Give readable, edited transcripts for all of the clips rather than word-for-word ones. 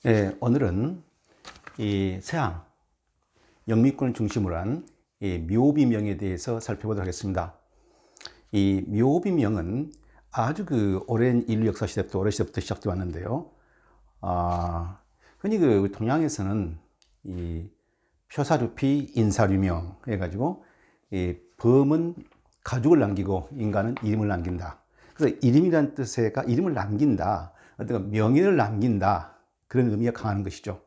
네, 오늘은 이 서양 영미권을 중심으로 한 이 묘비명에 대해서 살펴보도록 하겠습니다. 이 묘비명은 아주 오랜 인류 역사 시대부터 오래 시대부터 시작되어 왔는데요. 흔히 동양에서는 이 표사주피 인사류명 해가지고 이 범은 가족을 남기고 인간은 이름을 남긴다. 그래서 이름이라는 뜻에가 이름을 남긴다, 어떤 명예를 남긴다, 그런 의미가 강한 것이죠.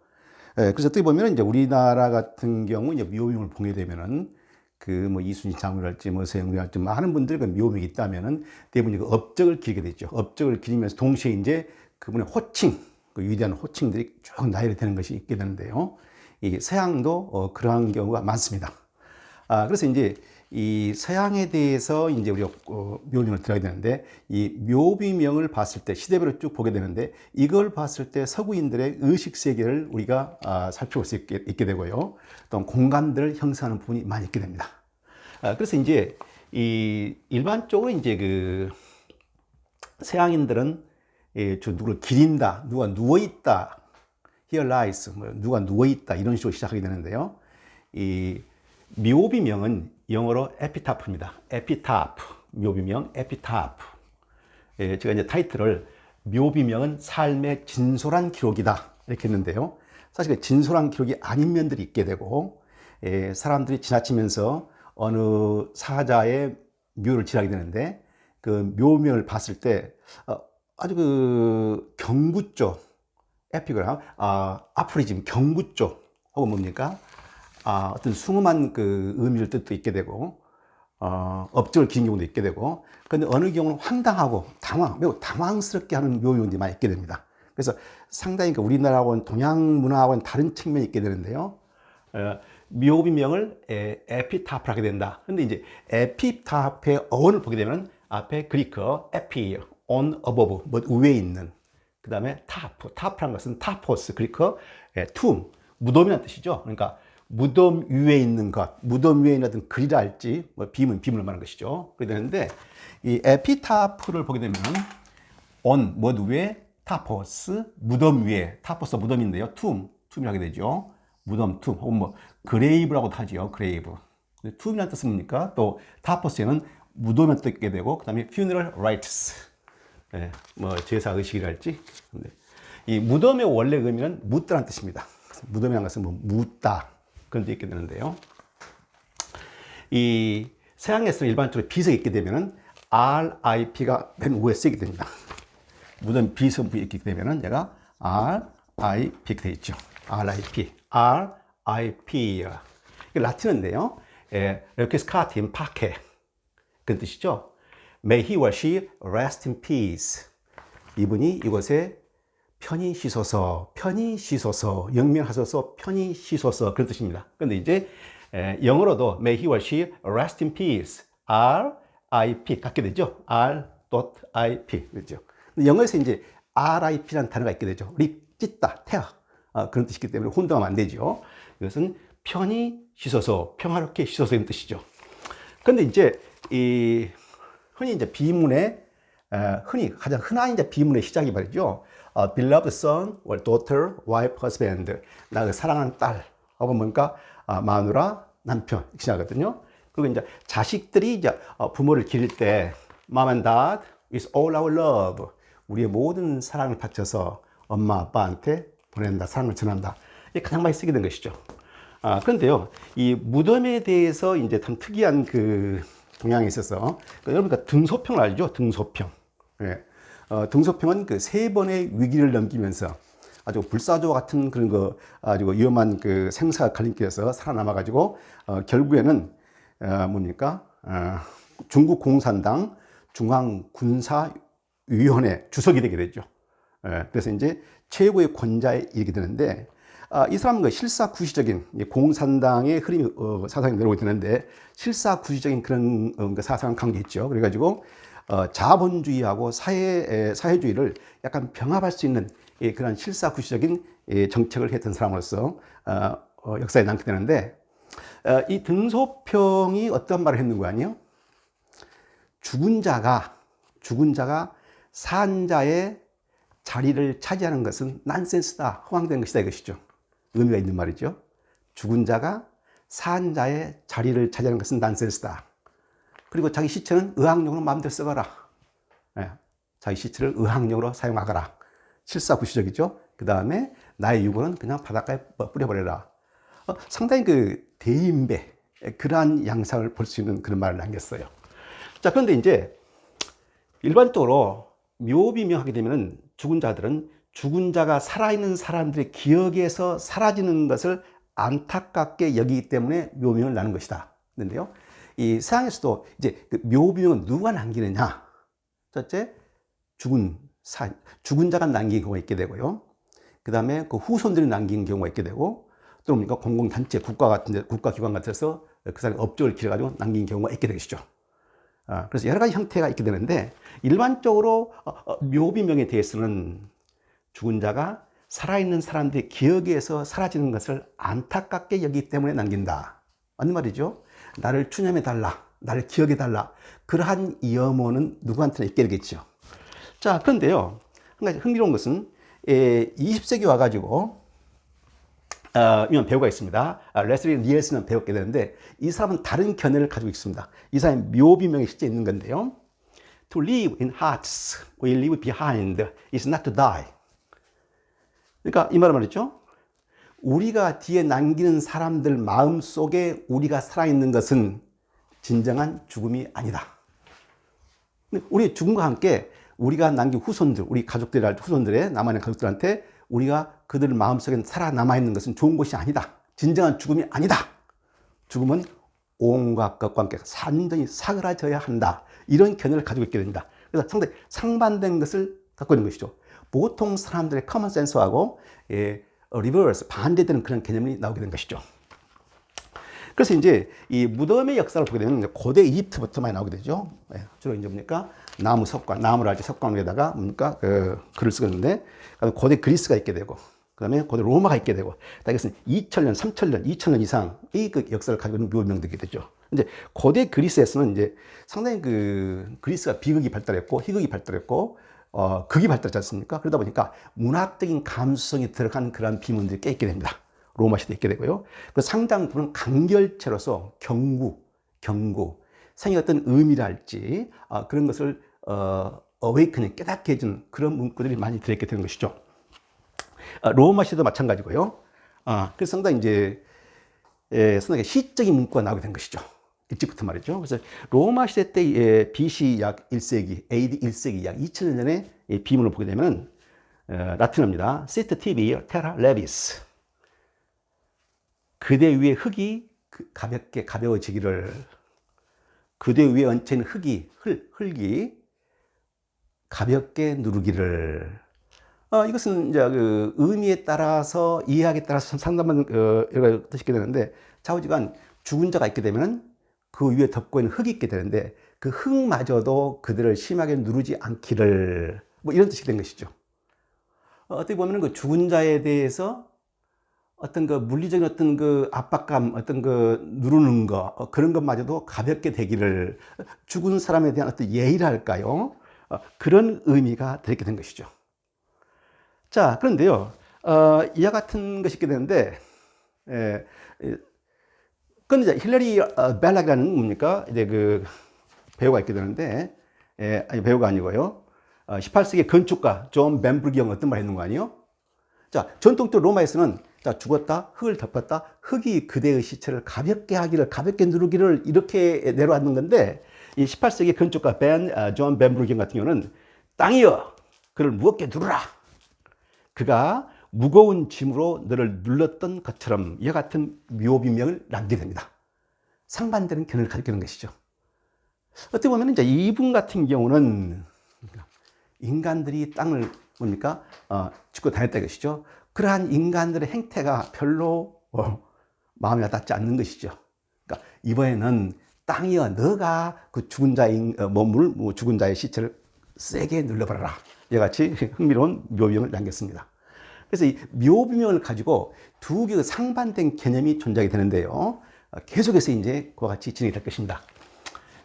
그래서 어떻게 보면 이제 우리나라 같은 경우 이제 묘명을 보게 되면은 이순신 장군이랄지 서영구랄지 많은 분들이 묘명이 있다면은 대부분 업적을 기리게 되죠. 업적을 기리면서 동시에 이제 그분의 호칭, 위대한 호칭들이 쭉 나열이 되는 것이 있게 되는데요. 이 서양도 그러한 경우가 많습니다. 그래서 이제 이 서양에 대해서 이제 우리가 묘명을 들어야 되는데, 이 묘비명을 봤을 때 시대별로 쭉 보게 되는데, 이걸 봤을 때 서구인들의 의식 세계를 우리가 살펴볼 수 있게 되고요. 또 공감들을 형성하는 부분이 많이 있게 됩니다. 그래서 이제 이 일반적으로 이제 서양인들은 누구를 기린다, 누가 누워 있다, here lies, 누가 누워 있다, 이런 식으로 시작하게 되는데요. 이 묘비명은 영어로 에피타프입니다. 에피타프, 묘비명 에피타프. 제가 이제 타이틀을 묘비명은 삶의 진솔한 기록이다 이렇게 했는데요. 사실 진솔한 기록이 아닌 면들이 있게 되고, 사람들이 지나치면서 어느 사자의 묘를 지나게 되는데, 그 묘명을 봤을 때 아주 경구 쪽 에픽을 아프리즘 경구 쪽 혹은 뭡니까? 어떤 숭엄한 의미를 뜻도 있게 되고, 업적을 기린 경우도 있게 되고, 그런데 어느 경우는 황당하고 매우 당황스럽게 하는 묘용들이 많이 있게 됩니다. 그래서 상당히 우리나라하고는 동양 문화하고는 다른 측면이 있게 되는데요. 묘비명을 에피타프를 하게 된다. 근데 이제 에피타프의 어원을 보게 되면 앞에 그리크어 에피, on, above, 위에 있는, 그 다음에 타프라는 것은 타포스, 그리크어 툼, 무덤이라는 뜻이죠. 그러니까 무덤 위에 있는 것, 무덤 위에 있는 어떤 글이라 할지, 비문을 말하는 것이죠. 그래야 되는데, 이 에피타프를 보게 되면, on, 위에, 타포스, 무덤 위에, 타포스 무덤인데요. 툼이 하게 되죠. 무덤, 혹은 그레이브라고도 하죠. 그레이브. 툼이라는 뜻은 뭡니까? 또, 타포스에는 무덤을 뜻게 되고, 그 다음에 funeral rites. 제사 의식이랄지. 이 무덤의 원래 의미는 묻다라는 뜻입니다. 무덤이라는 것은 묻다, 그런 데 있게 되는데요. 이 서양에서 일반적으로 비석이 있게 되면은 RIP가 맨 위에 쓰게 됩니다. 무덤 비석이 있게 되면은 얘가 RIP 되어 있죠. RIP. 라틴어인데요. 레퀴스카티 인 파케, 그런 뜻이죠. May he or she rest in peace. 이분이 이곳에 편히 쉬소서, 영면하소서, 편히 쉬소서, 그런 뜻입니다. 그런데 이제 영어로도 May he or she rest in peace, RIP 갖게 되죠. R.IP, 그렇죠. 영어에서 이제 RIP라는 단어가 있게 되죠. 찢다, 태아, 그런 뜻이기 때문에 혼동하면 안 되죠. 이것은 편히 쉬소서, 평화롭게 쉬소서, 이런 뜻이죠. 그런데 이제 흔히 이제 비문에 가장 흔한 이제 비문의 시작이 말이죠. beloved son or daughter, wife, husband. 나 사랑하는 딸, 혹은 뭔가 마누라, 남편, 이렇게 시작하거든요. 그리고 이제 자식들이 이제 부모를 기를 때 mom and dad is all our love. 우리의 모든 사랑을 바쳐서 엄마 아빠한테 보낸다, 사랑을 전한다. 이게 가장 많이 쓰게 된 것이죠. 그런데요, 이 무덤에 대해서 이제 참 특이한 동양에 있어서, 여러분들 등소평을 알죠? 등소평. 예. 등소평은 세 번의 위기를 넘기면서 아주 불사조와 같은 그런 아주 위험한 생사 갈림길에서 살아남아가지고, 결국에는, 중국 공산당 중앙군사위원회 주석이 되게 되죠. 예. 그래서 이제 최고의 권자에 이르게 되는데, 이 사람은 실사구시적인 공산당의 흐름이 사상이 내려오게 되는데, 실사구시적인 그런 사상을 강조했죠. 그래가지고 자본주의하고 사회주의를 약간 병합할 수 있는 그런 실사구시적인 정책을 했던 사람으로서 역사에 남게 되는데, 이 등소평이 어떤 말을 했는 거 아니에요? 죽은 자가 산자의 자리를 차지하는 것은 난센스다, 허황된 것이다 이것이죠. 의미가 있는 말이죠. 죽은 자가 산 자의 자리를 차지하는 것은 난센스다. 그리고 자기 시체는 의학용으로 마음대로 써가라. 자기 시체를 의학용으로 사용하거라. 실사구시적이죠. 그 다음에 나의 유골은 그냥 바닷가에 뿌려버려라. 상당히 그 대인배, 그러한 양상을 볼 수 있는 그런 말을 남겼어요. 자, 그런데 이제 일반적으로 묘비명하게 되면은 죽은 자들은 죽은 자가 살아있는 사람들의 기억에서 사라지는 것을 안타깝게 여기기 때문에 묘비명을 나는 것이다. 그런데요, 이 서양에서도 이제 그 묘비명은 누가 남기느냐? 첫째, 죽은 자가 남긴 경우가 있게 되고요. 그 다음에 그 후손들이 남긴 경우가 있게 되고, 또 뭡니까? 공공단체, 국가 같은 데, 국가기관 같아서 그 사람이 업적을 기려가지고 남긴 경우가 있게 되시죠. 그래서 여러 가지 형태가 있게 되는데, 일반적으로 묘비명에 대해서는 죽은 자가 살아있는 사람들의 기억에서 사라지는 것을 안타깝게 여기기 때문에 남긴다. 맞는 말이죠. 나를 추념해달라, 나를 기억해달라, 그러한 염원은 누구한테나 있게 되겠죠. 자, 그런데요, 한 가지 흥미로운 것은 20세기 와가지고 유명 배우가 있습니다. 레슬리 니엘슨은 배우게 되는데, 이 사람은 다른 견해를 가지고 있습니다. 이 사람의 묘비명이 실제 있는 건데요. To live in hearts, we leave behind is not to die. 그러니까 이 말은 말이죠. 우리가 뒤에 남기는 사람들 마음 속에 우리가 살아있는 것은 진정한 죽음이 아니다. 우리 죽음과 함께 우리가 남긴 후손들, 우리 가족들의 후손들의 남아있는 가족들한테 우리가 그들 마음속에 살아남아있는 것은 좋은 것이 아니다. 진정한 죽음이 아니다. 죽음은 온갖 것과 함께 완전히 사그라져야 한다. 이런 견해를 가지고 있게 됩니다. 그래서 상당히 상반된 것을 갖고 있는 것이죠. 보통 사람들의 커먼 센스하고 리버스, 반대되는 그런 개념이 나오게 된 것이죠. 그래서 이제 이 무덤의 역사를 보게 되면 고대 이집트부터 많이 나오게 되죠. 주로 이제 뭡니까? 나무 석관, 나무를 알지 석관 위에다가 뭡니까? 글을 쓰는데, 고대 그리스가 있게 되고, 그 다음에 고대 로마가 있게 되고, 이것은 2000년, 3000년, 2000년 이상의 그 역사를 가지고 있는 묘명들이 되죠. 이제 고대 그리스에서는 이제 상당히 그 그리스가 비극이 발달했고, 희극이 발달했고, 극이 발달했지 않습니까? 그러다 보니까 문학적인 감수성이 들어간 그런 비문들이 꽤 있게 됩니다. 로마 시대에 있게 되고요. 그 상당 부분 간결체로서 경구, 생의 어떤 의미랄지 그런 것을 어웨이크닝, 깨닫게 해주는 그런 문구들이 많이 들어있게 되는 것이죠. 로마 시대도 마찬가지고요. 그래서 상당히 이제 상당히 시적인 문구가 나오게 된 것이죠. 일찍부터 말이죠. 그래서 로마 시대 때 BC 약 1세기, AD 1세기 약 2000년 전에 비문을 보게 되면 라틴어입니다. Sit tibi terra levis. 그대 위의 흙이 가볍게 가벼워지기를, 그대 위에 얹힌 흙이 가볍게 누르기를. 이것은 이제 그 의미에 따라서, 이해하기에 따라서 상당한 여러 뜻이 있게 되는데, 좌우지간 죽은 자가 있게 되면 그 위에 덮고 있는 흙이 있게 되는데, 그 흙마저도 그들을 심하게 누르지 않기를, 뭐 이런 뜻이 된 것이죠. 어떻게 보면 그 죽은 자에 대해서 어떤 그 물리적인 어떤 그 압박감, 어떤 그 누르는 거, 그런 것마저도 가볍게 되기를, 죽은 사람에 대한 어떤 예의랄까요? 그런 의미가 되게 된 것이죠. 자, 그런데요, 이와 같은 것이 있게 되는데, 그런데 이제 힐러리 벨락이라는 뭡니까? 이제 그 배우가 있게 되는데, 아니, 배우가 아니고요. 18세기 건축가 존 벤브루기 어떤 말 했는 거 아니에요? 자, 전통적 로마에서는 자, 죽었다, 흙을 덮었다, 흙이 그대의 시체를 가볍게 하기를, 가볍게 누르기를 이렇게 내려왔는 건데, 이 18세기 건축가 존 벤브루기 같은 경우는 땅이여, 그를 무겁게 누르라. 그가 무거운 짐으로 너를 눌렀던 것처럼 이와 같은 묘비명을 남게 됩니다. 상반되는 견해를 가지고 있는 것이죠. 어떻게 보면 이제 이분 같은 경우는 인간들이 땅을 뭡니까? 짚고 다녔다 것이죠. 그러한 인간들의 행태가 별로 마음에 와닿지 않는 것이죠. 그러니까 이번에는 땅이여, 너가 그 죽은 자의 몸을, 죽은 자의 시체를 세게 눌러버려라. 이와 같이 흥미로운 묘비명을 남겼습니다. 그래서 이 묘비명을 가지고 두 개의 상반된 개념이 존재하게 되는데요. 계속해서 이제 그와 같이 진행이 될 것입니다.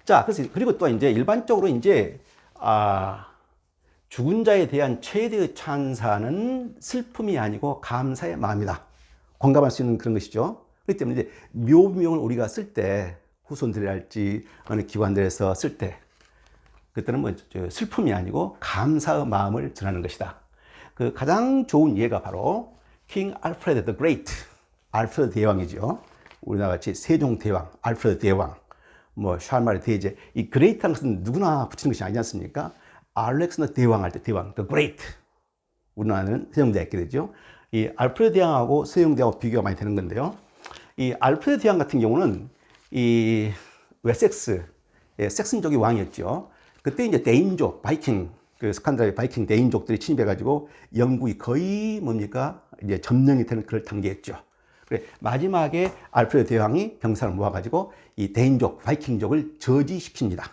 자, 그래서 그리고 또 이제 일반적으로 이제 죽은 자에 대한 최대의 찬사는 슬픔이 아니고 감사의 마음이다. 공감할 수 있는 그런 것이죠. 그렇기 때문에 이제 묘비명을 우리가 쓸 때, 후손들이랄지 어느 기관들에서 쓸 때, 그때는 뭐 슬픔이 아니고 감사의 마음을 전하는 것이다. 그 가장 좋은 예가 바로 킹 알프레드 the Great, 알프레드 대왕이죠. 우리나라 같이 세종 대왕, 알프레드 대왕, 뭐 샬마르 대제, 이 그레이트한 것은 누구나 붙이는 것이 아니지 않습니까? 알렉산더 대왕 할 때 대왕, the Great. 우리나라는 세종대왕 있게 되죠. 이 알프레드 대왕하고 세종대왕하고 비교가 많이 되는 건데요. 이 알프레드 대왕 같은 경우는 이 웨섹스, 섹슨족의 왕이었죠. 그때 이제 데인족, 바이킹, 그 스칸다나비아 바이킹 데인족들이 침입해가지고 영국이 거의 뭡니까? 이제 점령이 되는 그런 단계였죠. 그래, 마지막에 알프레드 대왕이 병사를 모아가지고 이 데인족, 바이킹족을 저지시킵니다.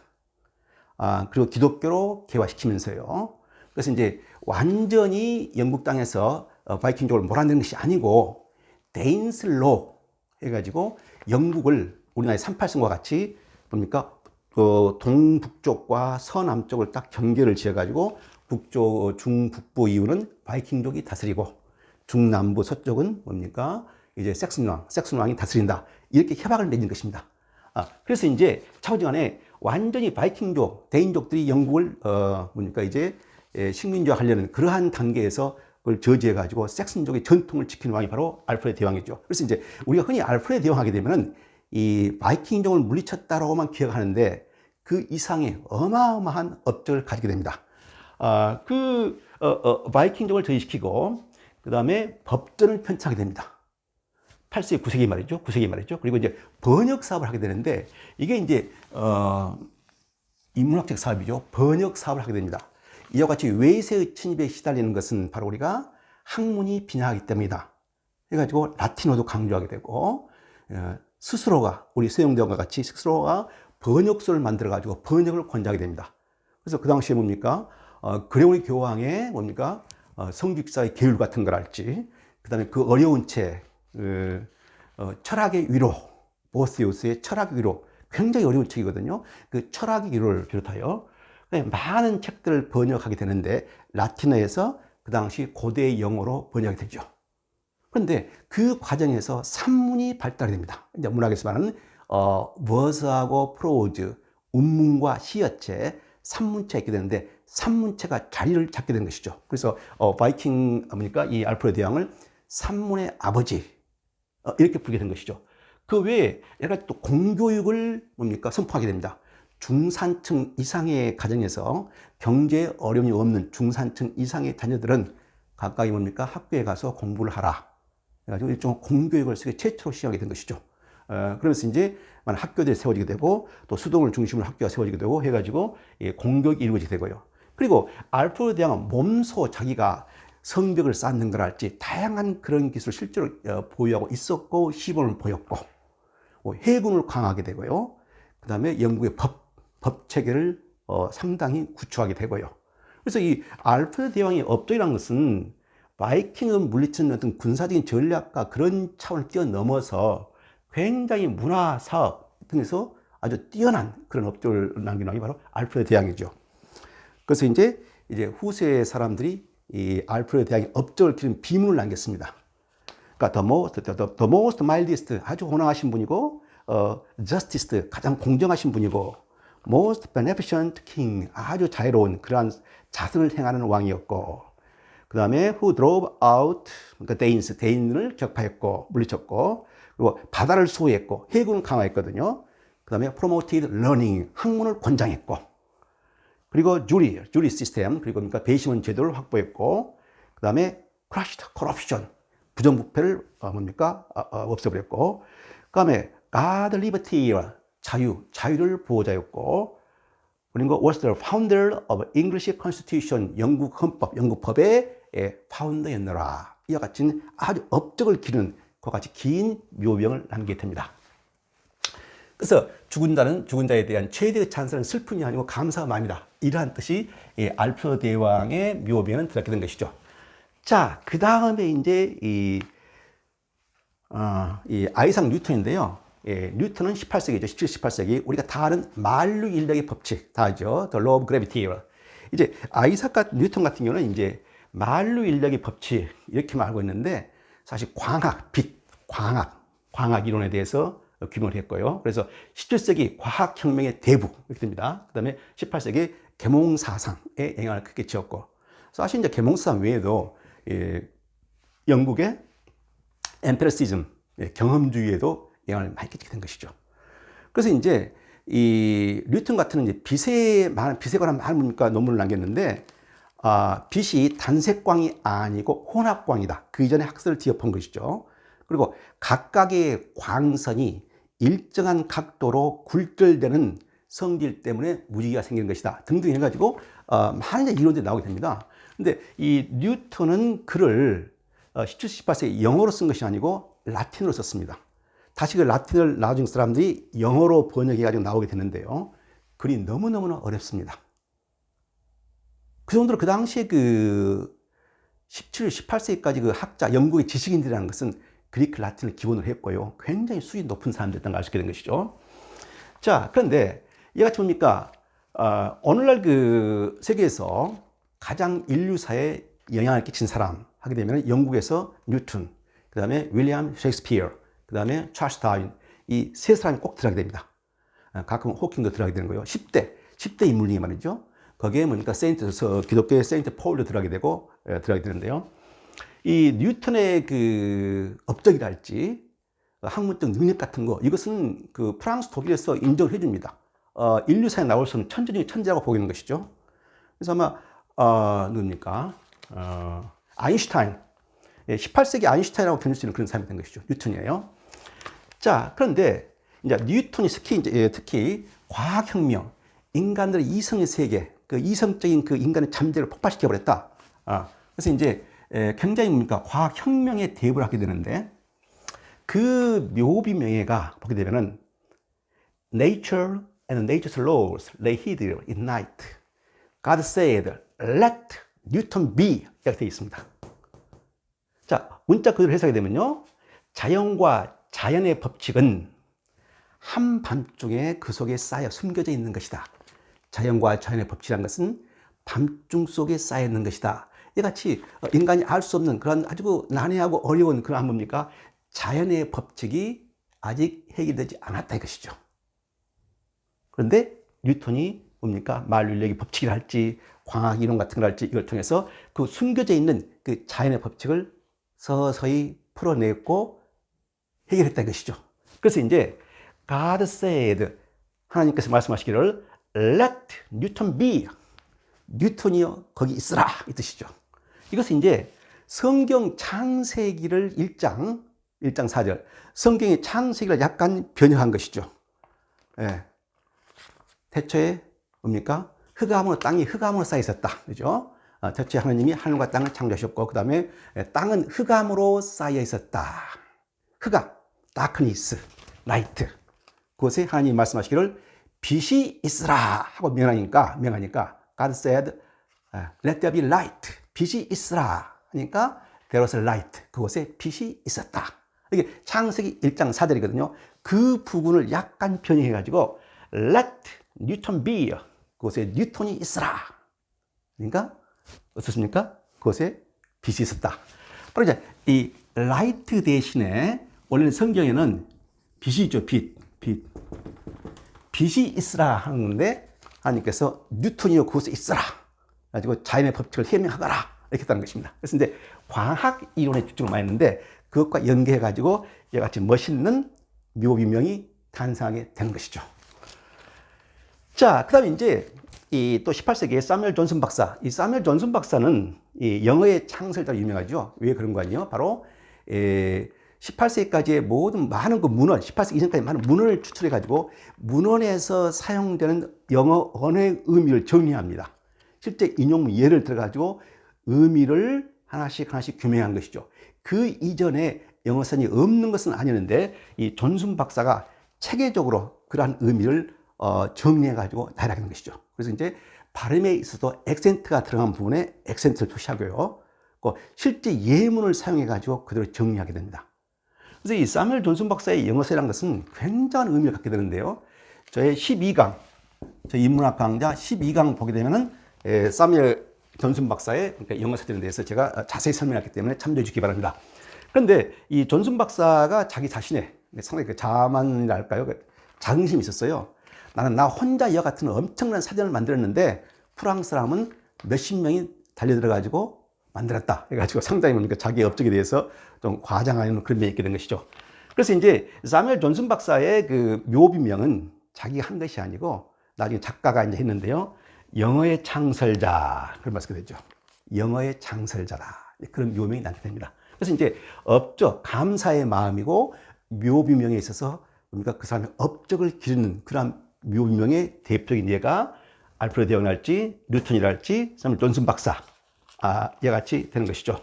그리고 기독교로 개화시키면서요. 그래서 이제 완전히 영국 땅에서 바이킹족을 몰아내는 것이 아니고 데인슬로 해가지고 영국을 우리나라의 38선과 같이 뭡니까? 동북쪽과 서남쪽을 딱 경계를 지어가지고 중북부 이후는 바이킹족이 다스리고 중남부 서쪽은 뭡니까? 이제 섹슨 왕이 다스린다. 이렇게 협약을 맺은 것입니다. 그래서 이제 차후지간에 완전히 바이킹족, 데인족들이 영국을 뭡니까 이제 식민지화 하려는 그러한 단계에서 그걸 저지해가지고 섹슨족의 전통을 지키는 왕이 바로 알프레드 대왕이죠. 그래서 이제 우리가 흔히 알프레드 대왕 하게 되면은 이 바이킹족을 물리쳤다라고만 기억하는데 그 이상의 어마어마한 업적을 가지게 됩니다. 바이킹족을 저지시키고 그 다음에 법전을 편찬하게 됩니다. 8세기, 9세기 말이죠. 9세기 말이죠. 그리고 이제 번역 사업을 하게 되는데 이게 이제 인문학적 사업이죠. 번역 사업을 하게 됩니다. 이와 같이 외세의 침입에 시달리는 것은 바로 우리가 학문이 빈약하기 때문이다. 해가지고 라틴어도 강조하게 되고 스스로가 우리 세종대왕과 같이 스스로가 번역서를 만들어가지고 번역을 권장하게 됩니다. 그래서 그 당시에 뭡니까 그레고리 교황의 뭡니까 성직사의 계율 같은 걸 할지 그 다음에 그 어려운 책 철학의 위로 보스요스의 철학의 위로 굉장히 어려운 책이거든요. 그 철학의 위로를 비롯하여 많은 책들을 번역하게 되는데 라틴어에서 그 당시 고대 영어로 번역이 되죠. 그런데 그 과정에서 산문이 발달이 됩니다. 이제 문학에서 말하는 버스하고 프로즈, 운문과 시어체, 산문체가 있게 되는데 산문체가 자리를 잡게 된 것이죠. 그래서 바이킹 뭡니까 이 알프레드 대왕을 산문의 아버지 이렇게 부르게 된 것이죠. 그 외에 여러 가지 또 공교육을 뭡니까 선포하게 됩니다. 중산층 이상의 가정에서 경제 어려움이 없는 중산층 이상의 자녀들은 각각이 뭡니까 학교에 가서 공부를 하라. 그래가지고 일종의 공교육을 세계 최초로 시행하게 된 것이죠. 그러면서 이제 많은 학교들이 세워지게 되고 또 수동을 중심으로 학교가 세워지게 되고 해가지고 공교육이 이루어지게 되고요. 그리고 알프레드 대왕은 몸소 자기가 성벽을 쌓는 걸 할지 다양한 그런 기술을 실제로 보유하고 있었고 시범을 보였고 해군을 강화하게 되고요. 그 다음에 영국의 법 체계를 상당히 구축하게 되고요. 그래서 이 알프레드 대왕의 업적이라는 것은 바이킹을 물리치는 어떤 군사적인 전략과 그런 차원을 뛰어넘어서 굉장히 문화 사업 등에서 아주 뛰어난 그런 업적을 남긴 왕이 바로 알프레드 대왕이죠. 그래서 이제 후세 사람들이 이 알프레드 대왕의 업적을 기른 비문을 남겼습니다. 그러니까 the most mildest 아주 온화하신 분이고, justice 가장 공정하신 분이고, most beneficent king 아주 자유로운 그러한 자선을 행하는 왕이었고, 그 다음에 who drove out 그러니까 대인을 격파했고 물리쳤고, 그리고 바다를 수호했고 해군을 강화했거든요. 그 다음에 promoted learning 학문을 권장했고, 그리고 jury 시스템 그리고 그러니까 배심원 제도를 확보했고, 그 다음에 crushed corruption 부정부패를 없애버렸고, 그 다음에 God liberty 자유를 보호자였고, 그리고 was the founder of English Constitution 영국 헌법 영국 법의 파운더였노라. 이와 같은 아주 업적을 기르는 그와 같이 긴 묘병을 남기게 됩니다. 그래서 죽은 자에 대한 최대의 찬사는 슬픔이 아니고 감사가 마음이다. 이러한 뜻이 알프레드 대왕의 묘병에는 들어있게 된 것이죠. 자, 그 다음에 이제 이 아이작 뉴턴인데요. 뉴턴은 18세기죠. 17, 18세기. 우리가 다 아는 만류 인력의 법칙 다 알죠. The law of gravity. 이제 뉴턴 같은 경우는 이제 만류 인력의 법칙 이렇게 알고 있는데 사실 광학 이론에 대해서 규명을 했고요. 그래서 17세기 과학혁명의 대부 이렇게 됩니다. 그 다음에 18세기 계몽사상에 영향을 크게 지었고, 사실 이제 계몽사상 외에도 영국의 엠피리시즘, 경험주의에도 영향을 많이 끼치게 된 것이죠. 그래서 이제 이 뉴턴 같은 이제 빛에 관한 많은 논문을 남겼는데, 빛이 단색광이 아니고 혼합광이다. 그 이전에 학설을 뒤엎은 것이죠. 그리고 각각의 광선이 일정한 각도로 굴절되는 성질 때문에 무지개가 생기는 것이다. 등등 해가지고 많은 이론들이 나오게 됩니다. 근데 이 뉴턴은 글을 17, 18세기 영어로 쓴 것이 아니고 라틴어로 썼습니다. 다시 그 라틴어를 나중 사람들이 영어로 번역해가지고 나오게 되는데요. 글이 너무너무 어렵습니다. 그 정도로 그 당시에 그 17, 18세기까지 그 학자, 영국의 지식인들이라는 것은 그리크, 라틴을 기본으로 했고요. 굉장히 수준이 높은 사람들이었다는 걸 알 수 있게 된 것이죠. 자, 그런데 이같이 뭡니까? 오늘날 그 세계에서 가장 인류사에 영향을 끼친 사람 하게 되면 영국에서 뉴턴, 그 다음에 윌리엄 셰익스피어, 그 다음에 찰스 다윈, 이 세 사람이 꼭 들어가게 됩니다. 가끔 호킹도 들어가게 되는 거예요. 10대 인물 중에 말이죠. 거기에 뭡니까? 기독교의 세인트 폴도 들어가게 되는데요. 이 뉴턴의 그 업적이랄지 학문적 능력 같은 거, 이것은 그 프랑스, 독일에서 인정을 해줍니다. 인류사에 나올 수 없는 천재 중에 천재라고 보이는 것이죠. 그래서 아마 누굽니까? 아인슈타인, 18세기 아인슈타인이라고 견줄 수 있는 그런 사람이 된 것이죠. 뉴턴이에요. 자, 그런데 이제 뉴턴이 특히 과학혁명, 인간들의 이성의 세계, 그 이성적인 그 인간의 잠재를 폭발시켜버렸다. 그래서 이제 굉장히 뭡니까? 과학혁명에 대부를 하게 되는데, 그 묘비명예가 보게 되면은 Nature and nature's laws lay hid in night. God said, let Newton be. 이렇게 되어 있습니다. 자, 문자 그대로 해석이 되면요. 자연과 자연의 법칙은 한밤중에 그 속에 쌓여 숨겨져 있는 것이다. 자연과 자연의 법칙이라는 것은 밤중 속에 쌓여 있는 것이다. 이같이 인간이 알 수 없는 그런 아주 난해하고 어려운 그런 뭡니까? 자연의 법칙이 아직 해결되지 않았다 이것이죠. 그런데 뉴턴이 뭡니까? 만류인력의 법칙이라 할지 광학 이론 같은 걸 할지 이걸 통해서 그 숨겨져 있는 그 자연의 법칙을 서서히 풀어냈고 해결했다 이것이죠. 그래서 이제 God said, 하나님께서 말씀하시기를 let Newton be. 뉴턴이요 거기 있으라 이 뜻이죠. 이것은 이제 성경 창세기를 1장 4절, 성경의 창세기를 약간 변형한 것이죠. 예. 태초에 뭡니까? 땅이 흑암으로 쌓여 있었다. 그죠? 태초에 하나님이 하늘과 땅을 창조하셨고, 그 다음에 땅은 흑암으로 쌓여 있었다. 흑암, darkness, light. 그것에 하나님이 말씀하시기를 빛이 있으라 하고 명하니까 God said, let there be light. 빛이 있으라 하니까 there was light. 그곳에 빛이 있었다. 이게 창세기 1장 4절이거든요. 그 부분을 약간 변형해가지고 let Newton be. 그곳에 뉴턴이 있으라. 그러니까 어떻습니까? 그곳에 빛이 있었다. 바로 이제 이 light 대신에 원래는 성경에는 빛이 있죠. 빛이 있으라 하는데 하나님께서 뉴턴이요 그곳에 있으라. 가지고 자연의 법칙을 해명하거라. 이렇게 했다는 것입니다. 그래서 이제 과학 이론에 집중을 많이 했는데 그것과 연계해가지고 이같이 멋있는 묘비명이 탄생하게 된 것이죠. 자, 그 다음에 이제 또 18세기의 사뮤엘 존슨 박사. 이 사뮤엘 존슨 박사는 이 영어의 창설자로 유명하죠. 왜 그런 거 아니에요? 바로 18세기까지의 많은 그 문헌, 18세기 이전까지 많은 문헌을 추출해가지고 문헌에서 사용되는 영어 언어의 의미를 정리합니다. 실제 인용문 예를 들어가지고 의미를 하나씩 규명한 것이죠. 그 이전에 영어선이 없는 것은 아니었는데 이 존슨 박사가 체계적으로 그러한 의미를 정리해가지고 나열하는 것이죠. 그래서 이제 발음에 있어서 액센트가 들어간 부분에 액센트를 표시하고요. 실제 예문을 사용해가지고 그대로 정리하게 됩니다. 그래서 이 사뮤엘 존슨 박사의 영어서라는 것은 굉장한 의미를 갖게 되는데요. 저의 12강, 저 인문학 강좌 12강 보게 되면은 사무엘 존슨 박사의 그러니까 영어 사전에 대해서 제가 자세히 설명했기 때문에 참조해 주시기 바랍니다. 그런데 이 존슨 박사가 자기 자신의 상당히 그 자만이랄까요? 자긍심이 있었어요. 나는 나 혼자 이와 같은 엄청난 사전을 만들었는데 프랑스 사람은 몇십 명이 달려들어가지고 만들었다. 해가지고 상당히 뭡니까 자기의 업적에 대해서 좀 과장하는 그런 면이 있게 된 것이죠. 그래서 이제 사무엘 존슨 박사의 그 묘비명은 자기가 한 것이 아니고 나중에 작가가 이제 했는데요. 영어의 창설자. 그런 말씀이 되죠. 영어의 창설자라. 그런 묘명이 나게 됩니다. 그래서 이제 업적, 감사의 마음이고 묘비명에 있어서 그러니까 그 사람의 업적을 기르는 그런 묘비명의 대표적인 예가 알프레드 영이랄지 뉴턴이랄지 사무엘 존슨 박사 얘같이 되는 것이죠.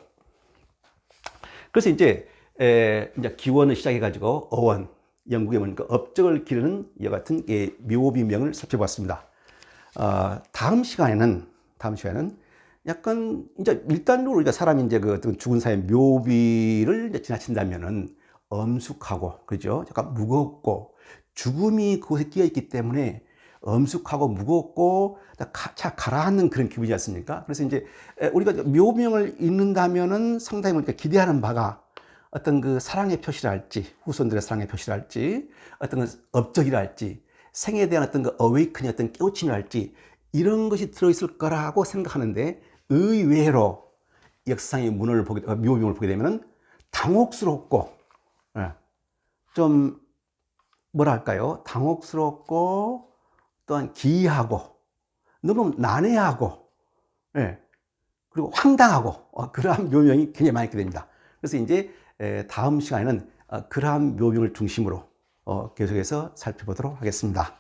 그래서 이제 기원을 시작해가지고 어원, 영국의 뭐니까 업적을 기르는 이와 같은 묘비명을 살펴봤습니다. 다음 시간에는 약간 이제 일단적으로 우리가 사람이 이제 그 죽은 사람의 묘비를 이제 지나친다면은 엄숙하고 그죠? 약간 무겁고 죽음이 그곳에 끼어 있기 때문에 엄숙하고 무겁고 차 가라앉는 그런 기분이지 않습니까? 그래서 이제 우리가 묘비명을 읽는다면은 상당히 뭐니까 기대하는 바가 어떤 그 사랑의 표시랄지 후손들의 사랑의 표시랄지 어떤 그 업적이랄지 생에 대한 어떤 그 어웨이크닝 어떤 깨우침이랄지 이런 것이 들어있을 거라고 생각하는데 의외로 역사상의 문헌을 보게 묘비명을 보게 되면은 당혹스럽고 좀 뭐랄까요 당혹스럽고 또한 기이하고 너무 난해하고 그리고 황당하고 그러한 묘명이 굉장히 많이 있게 됩니다. 그래서 이제 다음 시간에는 그러한 묘명을 중심으로 계속해서 살펴보도록 하겠습니다.